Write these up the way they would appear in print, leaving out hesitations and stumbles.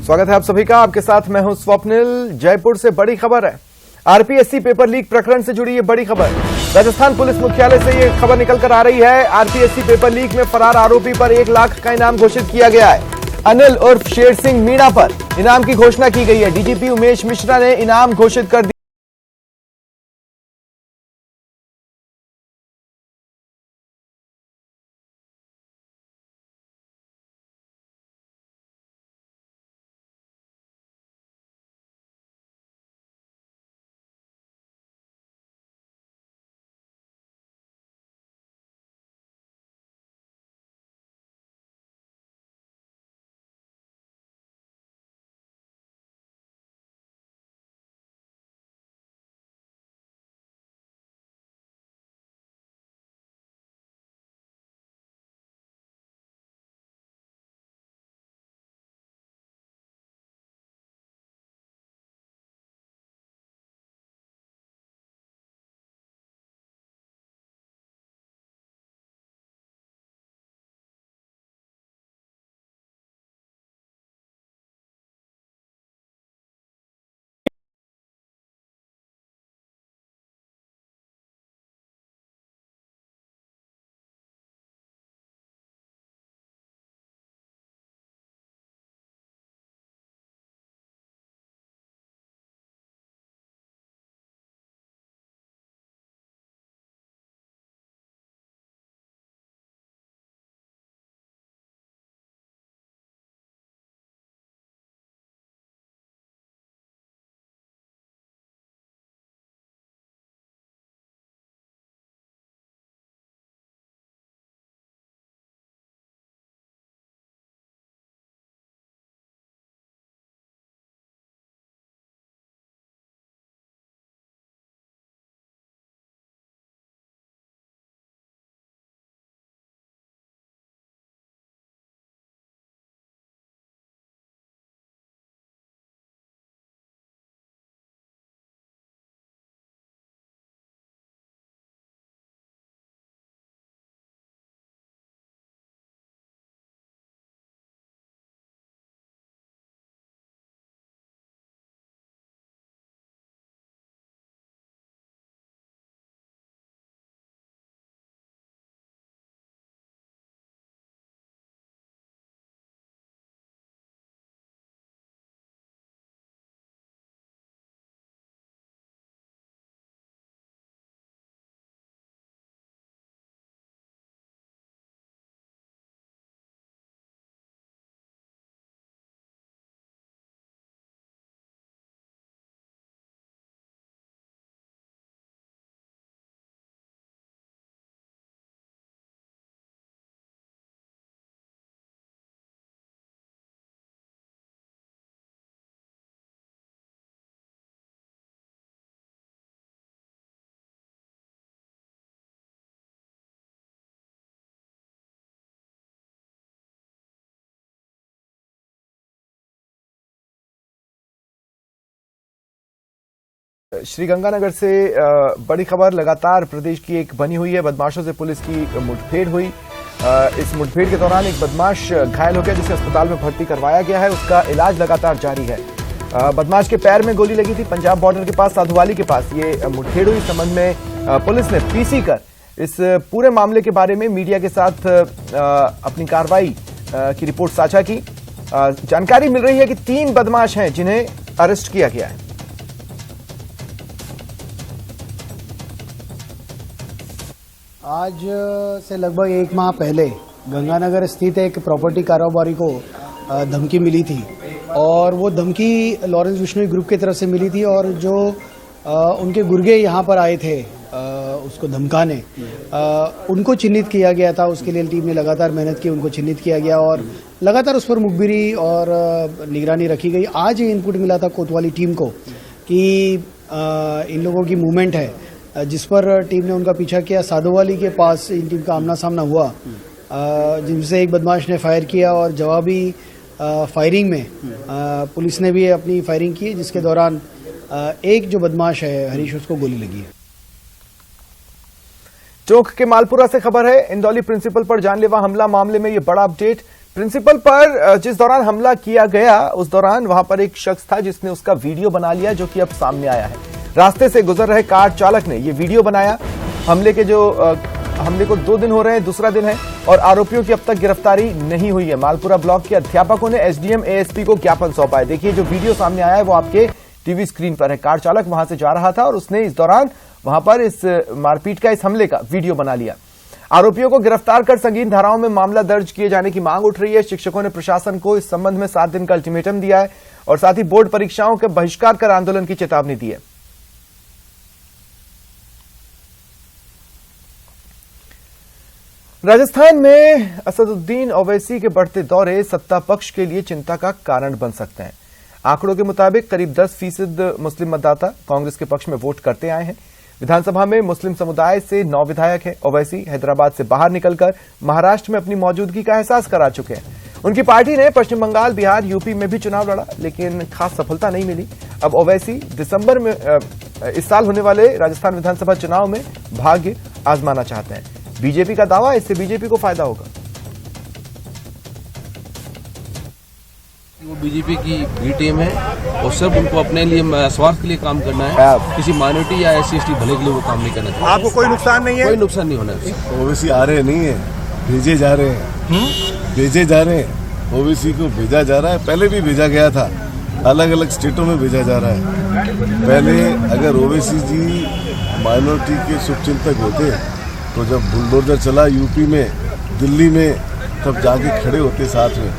स्वागत है आप सभी का। आपके साथ मैं हूं स्वप्निल। जयपुर से बड़ी खबर है। आरपीएससी पेपर लीक प्रकरण से जुड़ी ये बड़ी खबर। राजस्थान पुलिस मुख्यालय से ये खबर निकल कर आ रही है। आरपीएससी पेपर लीक में फरार आरोपी पर 1 लाख का इनाम घोषित किया गया है। अनिल उर्फ शेर सिंह मीणा पर इनाम की घोषणा की गई है। डीजीपी उमेश मिश्रा ने इनाम घोषित कर दिया। श्रीगंगानगर से बड़ी खबर लगातार प्रदेश की एक बनी हुई है। बदमाशों से पुलिस की मुठभेड़ हुई। इस मुठभेड़ के दौरान एक बदमाश घायल हो गया, जिसे अस्पताल में भर्ती करवाया गया है। उसका इलाज लगातार जारी है। बदमाश के पैर में गोली लगी थी। पंजाब बॉर्डर के पास साधुवाली के पास ये मुठभेड़ हुई। इस संबंध में पुलिस ने पीसी कर इस पूरे मामले के बारे में मीडिया के साथ अपनी कार्रवाई की रिपोर्ट साझा की। जानकारी मिल रही है कि 3 बदमाश हैं जिन्हें अरेस्ट किया गया है। आज से लगभग 1 माह पहले गंगानगर स्थित एक प्रॉपर्टी कारोबारी को धमकी मिली थी और वो धमकी लॉरेंस बिश्नोई ग्रुप की तरफ से मिली थी और जो उनके गुर्गे यहाँ पर आए थे उसको धमकाने, उनको चिन्हित किया गया था। उसके लिए टीम ने लगातार मेहनत की, उनको चिन्हित किया गया और लगातार उस पर मुखबिरी और निगरानी रखी गई। आज ये इनपुट मिला था कोतवाली टीम को कि इन लोगों की मूवमेंट है, जिस पर टीम ने उनका पीछा किया। साधुवाली के पास इन टीम का आमना सामना हुआ, जिनसे एक बदमाश ने फायर किया और जवाबी फायरिंग में पुलिस ने भी अपनी फायरिंग की, जिसके दौरान एक जो बदमाश है हरीश, उसको गोली लगी है। टोंक के मालपुरा से खबर है। इंदौली प्रिंसिपल पर जानलेवा हमला मामले में ये बड़ा अपडेट। प्रिंसिपल पर जिस दौरान हमला किया गया उस दौरान वहां पर एक शख्स था जिसने उसका वीडियो बना लिया, जो कि अब सामने आया है। रास्ते से गुजर रहे कार चालक ने यह वीडियो बनाया। हमले को 2 दिन हो रहे हैं, दूसरा दिन है और आरोपियों की अब तक गिरफ्तारी नहीं हुई है। मालपुरा ब्लॉक के अध्यापकों ने एसडीएम एएसपी को ज्ञापन सौंपा है। देखिए जो वीडियो सामने आया है वो आपके टीवी स्क्रीन पर है। कार चालक वहां से जा रहा था और उसने इस दौरान वहां पर इस मारपीट का, इस हमले का वीडियो बना लिया। आरोपियों को गिरफ्तार कर संगीन धाराओं में मामला दर्ज किए जाने की मांग उठ रही है। शिक्षकों ने प्रशासन को इस संबंध में 7 दिन का अल्टीमेटम दिया है और साथ ही बोर्ड परीक्षाओं के बहिष्कार कर आंदोलन की चेतावनी दी है। राजस्थान में असदुद्दीन ओवैसी के बढ़ते दौरे सत्ता पक्ष के लिए चिंता का कारण बन सकते हैं। आंकड़ों के मुताबिक करीब 10% मुस्लिम मतदाता कांग्रेस के पक्ष में वोट करते आए हैं। विधानसभा में मुस्लिम समुदाय से 9 विधायक हैं। ओवैसी हैदराबाद से बाहर निकलकर महाराष्ट्र में अपनी मौजूदगी का एहसास करा चुके हैं। उनकी पार्टी ने पश्चिम बंगाल, बिहार, यूपी में भी चुनाव लड़ा, लेकिन खास सफलता नहीं मिली। अब ओवैसी दिसंबर में इस साल होने वाले राजस्थान विधानसभा चुनाव में भाग्य आजमाना चाहते हैं। बीजेपी का दावा, इससे बीजेपी को फायदा होगा। वो बीजेपी की बी टीम है और सिर्फ उनको अपने लिए स्वार्थ के लिए काम करना है। किसी माइनॉरिटी या SC/ST भले के लिए वो काम नहीं करना चाहिए। आपको कोई नुकसान नहीं है? कोई नुकसान नहीं होना है। ओवैसी आ रहे नहीं है, भेजे जा रहे हैं। भेजे जा रहे हैं, ओवैसी को भेजा जा रहा है। पहले भी भेजा गया था, अलग अलग स्टेटों में भेजा जा रहा है। पहले अगर ओवैसी जी माइनॉरिटी के शुभचिंतक होते तो जब बुलडोजर चला यूपी में, दिल्ली में, तब जाके खड़े होते साथ में।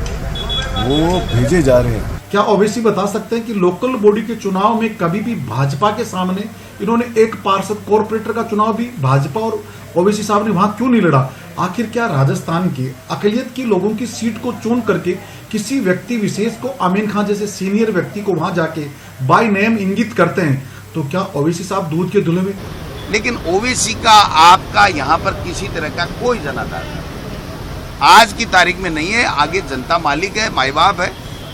वो भेजे जा रहे हैं। क्या ओवैसी बता सकते हैं कि लोकल बॉडी के चुनाव में कभी भी भाजपा के सामने इन्होंने एक पार्षद कॉर्पोरेटर का चुनाव भी भाजपा और ओवैसी साहब ने वहां क्यों नहीं लड़ा? आखिर क्या राजस्थान के अकलियत की लोगों की सीट को चुन करके किसी व्यक्ति विशेष को, आमीन खान जैसे सीनियर व्यक्ति को वहां जाके बाय नेम इंगित करते हैं? तो क्या ओवैसी साहब दूध के धुले में? लेकिन ओवैसी का आपका यहाँ पर किसी तरह का कोई जनाधार आज की तारीख में नहीं है। आगे जनता मालिक है, माई बाप है,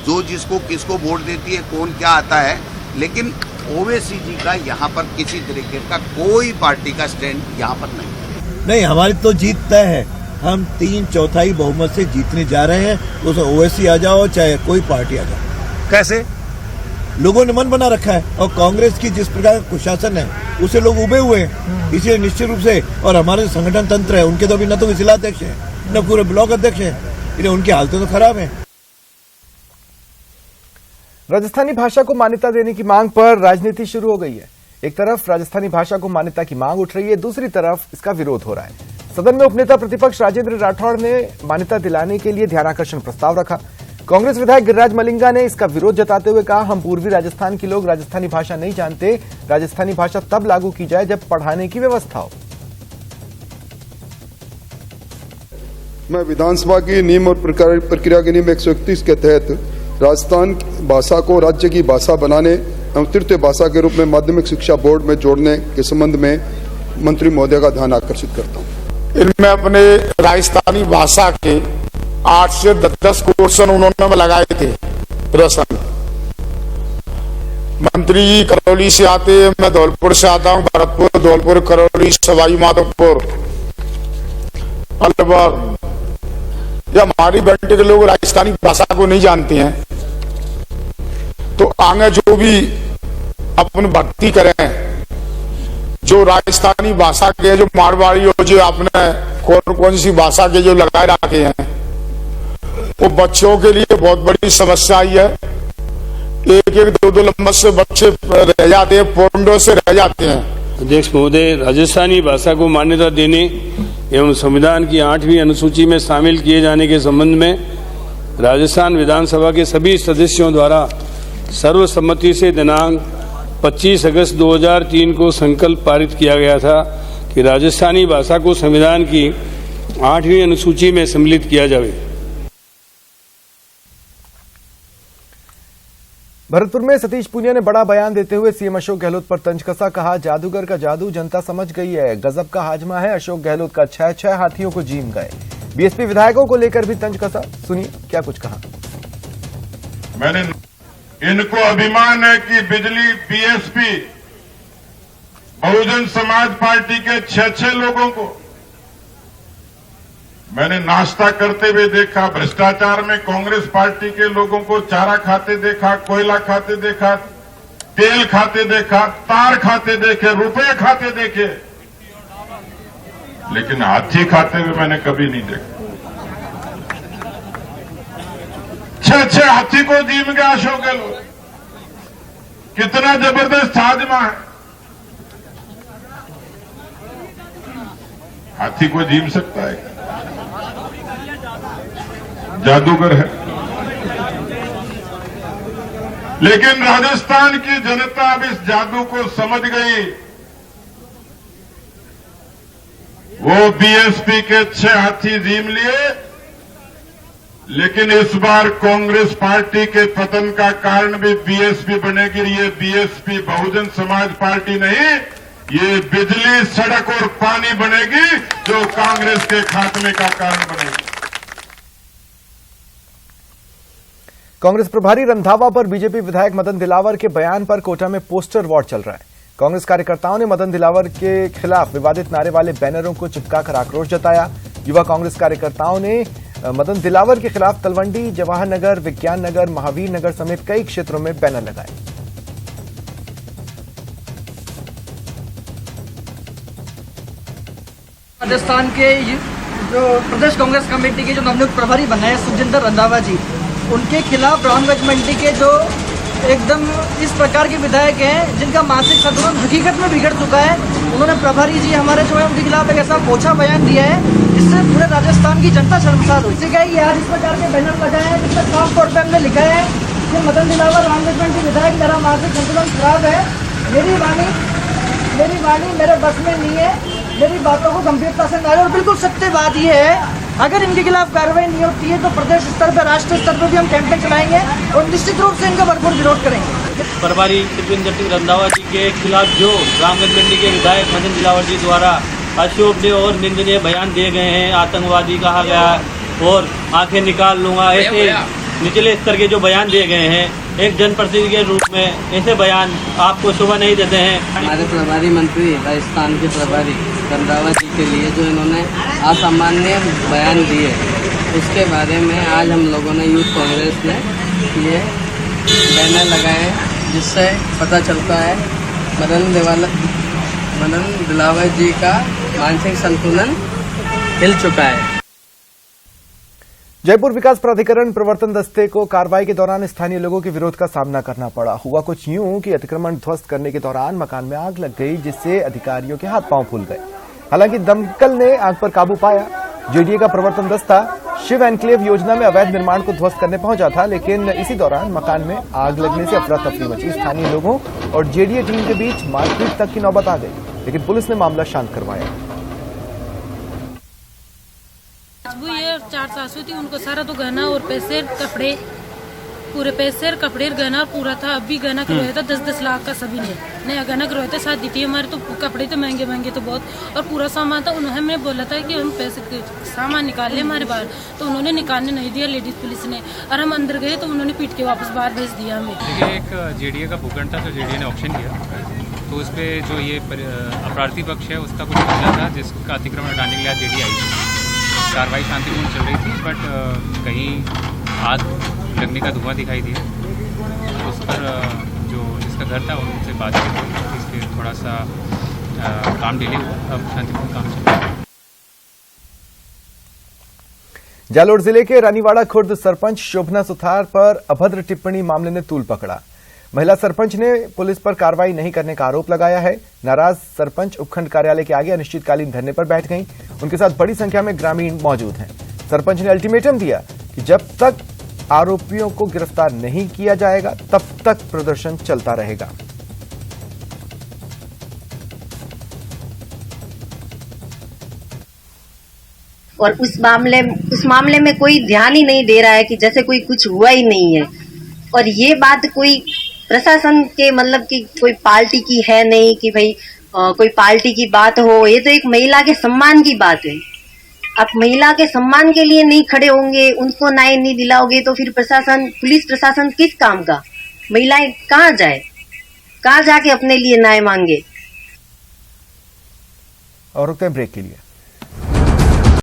जो जिसको किसको वोट देती है, कौन क्या आता है। लेकिन ओवैसी जी का यहाँ पर किसी तरीके का कोई पार्टी का स्टैंड यहाँ पर नहीं। हमारी तो जीत तय है। हम 3/4 बहुमत से जीतने जा रहे हैं। उसमें ओवैसी आ जाओ चाहे कोई पार्टी आ जाओ। कैसे? लोगों ने मन बना रखा है और कांग्रेस की जिस प्रकार का कुशासन है उसे लोग उबे हुए हैं। इसलिए निश्चित रूप से, और हमारे संगठन तंत्र है, उनके तो अभी न तो जिलाध्यक्ष है न पूरे ब्लॉक अध्यक्ष है, इन्हें उनकी हालतें तो खराब है। राजस्थानी भाषा को मान्यता देने की मांग पर राजनीति शुरू हो गई है। एक तरफ राजस्थानी भाषा को मान्यता की मांग उठ रही है, दूसरी तरफ इसका विरोध हो रहा है। सदन में उपनेता प्रतिपक्ष राजेंद्र राठौड़ ने मान्यता दिलाने के लिए ध्यानाकर्षण प्रस्ताव रखा। कांग्रेस विधायक गिरिराज मलिंगा ने इसका विरोध जताते हुए कहा, हम पूर्वी राजस्थान के लोग राजस्थानी भाषा नहीं जानते। राजस्थानी भाषा तब लागू की जाए जब पढ़ाने की व्यवस्था हो। मैं विधानसभा के नियम और प्रक्रिया के नियम 131 के तहत राजस्थान भाषा को राज्य की भाषा बनाने एवं तृतीय भाषा के रूप में माध्यमिक शिक्षा बोर्ड में जोड़ने के संबंध में मंत्री महोदय का ध्यान आकर्षित करता हूँ। इनमें अपने राजस्थानी भाषा के 8 से 10 क्वेश्चन उन्होंने लगाए थे प्रश्न। मंत्री जी करौली से आते हैं, मैं धौलपुर से आता हूँ, भरतपुर, धौलपुर, करौली, सवाई माधोपुर, अलवर। या हमारी बेल्ट के लोग राजस्थानी भाषा को नहीं जानते हैं तो आगे जो भी अपन भक्ति करें, जो राजस्थानी भाषा के, जो मारवाड़ी और जो आपने कौन सी भाषा के जो लगाए रखे हैं, वो बच्चों के लिए बहुत बड़ी समस्या आई है। 1-1, 2-2 नंबर से बच्चे रह जाते हैं, पोंडो से रह जाते हैं। अध्यक्ष महोदय, राजस्थानी भाषा को मान्यता देने एवं संविधान की 8वीं अनुसूची में शामिल किए जाने के संबंध में राजस्थान विधानसभा के सभी सदस्यों द्वारा सर्वसम्मति से दिनांक 25 अगस्त 2003 को संकल्प पारित किया गया था कि राजस्थानी भाषा को संविधान की 8वीं अनुसूची में सम्मिलित किया जाए। भरतपुर में सतीश पूनिया ने बड़ा बयान देते हुए सीएम अशोक गहलोत पर तंज कसा। कहा, जादूगर का जादू जनता समझ गई है, गजब का हाजमा है अशोक गहलोत का, 6 हाथियों को जीम गए। बीएसपी विधायकों को लेकर भी तंज कसा, सुनिए क्या कुछ कहा। मैंने इनको अभिमान है कि बिजली बीएसपी बहुजन समाज पार्टी के 6 लोगों को मैंने नाश्ता करते हुए देखा, भ्रष्टाचार में कांग्रेस पार्टी के लोगों को चारा खाते देखा, कोयला खाते देखा, तेल खाते देखा, तार खाते देखे, रुपए खाते देखे, लेकिन हाथी खाते हुए मैंने कभी नहीं देखा। 6 हाथी को जीम के अशोक गहलोत, कितना जबरदस्त हाजमा है। हाथी को जीम सकता है, जादूगर है। लेकिन राजस्थान की जनता अब इस जादू को समझ गई। वो बीएसपी के 6 हाथी जीम लिए, लेकिन इस बार कांग्रेस पार्टी के पतन का कारण भी बीएसपी बनेगी। ये बीएसपी बहुजन समाज पार्टी नहीं, ये बिजली, सड़क और पानी बनेगी, जो कांग्रेस के खात्मे का कारण बनेगी। कांग्रेस प्रभारी रंधावा पर बीजेपी विधायक मदन दिलावर के बयान पर कोटा में पोस्टर वॉर चल रहा है। कांग्रेस कार्यकर्ताओं ने मदन दिलावर के खिलाफ विवादित नारे वाले बैनरों को चिपकाकर आक्रोश जताया। युवा कांग्रेस कार्यकर्ताओं ने मदन दिलावर के खिलाफ तलवंडी, जवाहर नगर, विज्ञान नगर, महावीर नगर समेत कई क्षेत्रों में बैनर लगाए। राजस्थान के जो प्रदेश कांग्रेस कमेटी के जो नवनियुक्त प्रभारी बने हैं सुजिंदर रंधावा जी, उनके खिलाफ रामगंज मंडी के जो एकदम इस प्रकार के विधायक हैं जिनका मानसिक संतुलन हकीकत में बिगड़ चुका है, उन्होंने प्रभारी जी हमारे जो है उनके खिलाफ एक ऐसा पोछा बयान दिया है जिससे पूरे राजस्थान की जनता शर्मसार हुई। इसे कही आज इस प्रकार के बैनर लगाए हैं जिसमें साफ तौर पर हमने लिखा है कि मदन दिलावर रामगंज मंडी विधायक, मेरा मानसिक संतुलन खराब है, मेरी वाणी मेरे बस में नहीं है, मेरी बातों को गंभीरता से ना। और बिल्कुल सत्य बात यह है, अगर इनके खिलाफ कार्रवाई नहीं होती है तो प्रदेश स्तर पर, राष्ट्रीय स्तर पर भी हम कैंपेन चलाएंगे और निश्चित रूप से इनका भरपूर विरोध करेंगे। प्रभारी सुखविंदर सिंह रंधावा जी के खिलाफ जो रामगंज मंडी के विधायक मदन दिलावर जी द्वारा अशोभनीय और निंदनीय बयान दिए गए हैं, आतंकवादी कहा गया और आंखें निकाल लूंगा, ऐसे निचले स्तर के जो बयान दिए गए हैं, एक जनप्रतिनिधि के रूप में ऐसे बयान आपको शोभा नहीं देते हैं। हमारे प्रभारी मंत्री राजस्थान के प्रभारी रंधावा जी के लिए जो इन्होंने असामान्य बयान दिए, उसके बारे में आज हम लोगों ने यूथ कांग्रेस ने ये बैनर लगाए, जिससे पता चलता है मदन दिलावर जी का मानसिक संतुलन हिल चुका है। जयपुर विकास प्राधिकरण प्रवर्तन दस्ते को कार्रवाई के दौरान स्थानीय लोगों के विरोध का सामना करना पड़ा। हुआ कुछ यूं कि अतिक्रमण ध्वस्त करने के दौरान मकान में आग लग गई, जिससे अधिकारियों के हाथ पांव फूल गए। हालांकि दमकल ने आग पर काबू पाया। जेडीए का प्रवर्तन दस्ता शिव एनक्लेव योजना में अवैध निर्माण को ध्वस्त करने पहुंचा था, लेकिन इसी दौरान मकान में आग लगने से अफरा तफरी मची। स्थानीय लोगों और जेडीए टीम के बीच मारपीट तक की नौबत आ गई, लेकिन पुलिस ने मामला शांत करवाया। वो ये 4 सासू थी, उनको सारा तो गहना और पैसे, कपड़े, पूरे पैसे कपड़े गहना पूरा था। अभी गहना करवाया था 10-10 लाख का, सभी ने नया गहना करवाया था। शादी थी हमारे, तो कपड़े तो महंगे महंगे तो बहुत, और पूरा सामान था। उन्होंने हमें बोला था कि हम पैसे सामान निकाल लें हमारे बाहर, तो उन्होंने निकालने नहीं दिया लेडीज पुलिस ने, और हम अंदर गए तो उन्होंने पीट के वापस बाहर भेज दिया हमें। एक जेडीए का भूखंड था, तो जेडीए ने ऑप्शन किया, तो उस पर जो ये अपराधी पक्ष है उसका कुछ मामला था, जिसका अतिक्रमण हटाने के लिए जेडीए आई थी। कार्रवाई शांतिपूर्ण चल रही थी, बट कहीं आग लगने का धुआं दिखाई दिया। उस पर जो जिसका घर था उनसे बात की, इसलिए थोड़ा सा काम डिले हुआ। अब शांतिपूर्ण काम चल रहा है। जालोर जिले के रानीवाड़ा खुर्द सरपंच शोभना सुथार पर अभद्र टिप्पणी मामले ने तूल पकड़ा। महिला सरपंच ने पुलिस पर कार्रवाई नहीं करने का आरोप लगाया है। नाराज सरपंच उपखंड कार्यालय के आगे अनिश्चितकालीन धरने पर बैठ गईं। उनके साथ बड़ी संख्या में ग्रामीण मौजूद हैं। सरपंच ने अल्टीमेटम दिया कि जब तक आरोपियों को गिरफ्तार नहीं किया जाएगा तब तक प्रदर्शन चलता रहेगा। और उस मामले में कोई ध्यान ही नहीं दे रहा है कि जैसे कोई कुछ हुआ ही नहीं है। और ये बात कोई प्रशासन के मतलब कि कोई पार्टी की है नहीं कि भाई कोई पार्टी की बात हो। ये तो एक महिला के सम्मान की बात है। आप महिला के सम्मान के लिए नहीं खड़े होंगे, उनको न्याय नहीं दिलाओगे, तो फिर प्रशासन, पुलिस प्रशासन किस काम का? महिलाएं कहाँ जाए, कहाँ जाके अपने लिए न्याय मांगे? और रुकते हैं ब्रेक के लिए।